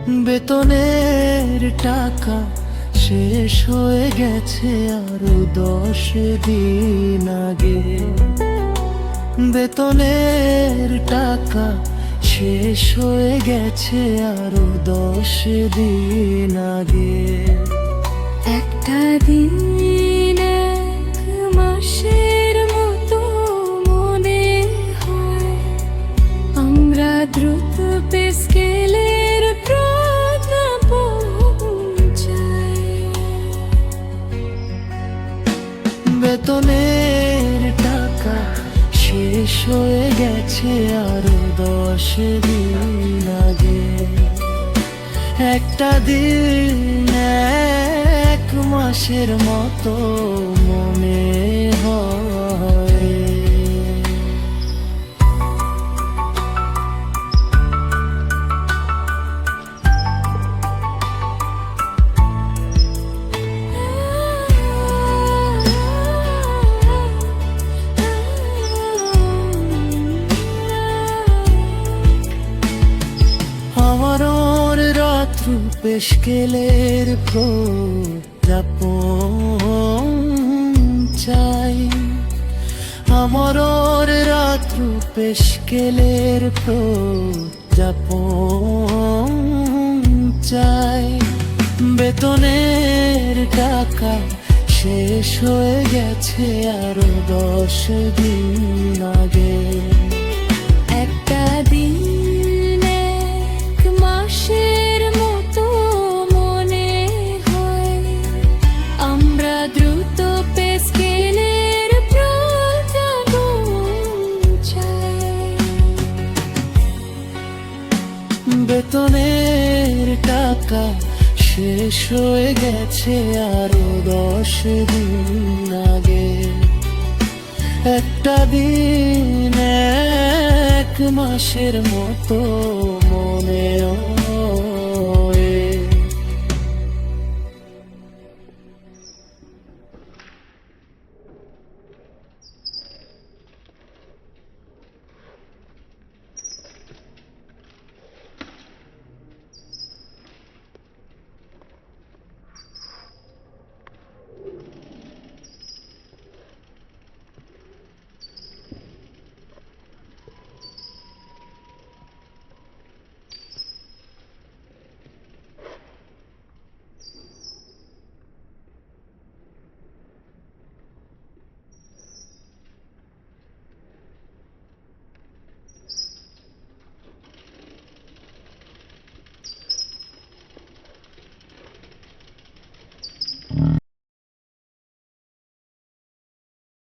বেতনের টাকা শেষ হয়ে গেছে আরো 10 দিন আগে। বেতনের টাকা শেষ হয়ে গেছে আরো 10 দিন আগে। একটা দিন এক মাসের মতো মনে হয়, আমরা দ্রুত পে স্কেলের প্রজ্ঞা পৌঁছাই। বেতনের টাকা শেষ হয়ে গেছে আরো 10 দিন আগে। একটা দিন এক মাসের মতো মনে হয়। আমার রাত্র পেশকেলের প্রজাপন চাই। আমার রাত্র পেশকেলের প্রজাপন চাই। বেতনের টাকা শেষ হয়ে গেছে আরো 10 দিন আগে। একটা দিন এক মাসের মতো মনে হয়, আমরা দ্রুত পে স্কেলের প্রজ্ঞা পৌঁছাই। বেতনের টাকা শেষ হয়ে গেছে আরো 10 দিন আগে। একটা দিন এক মাসের মতো মনে হয়।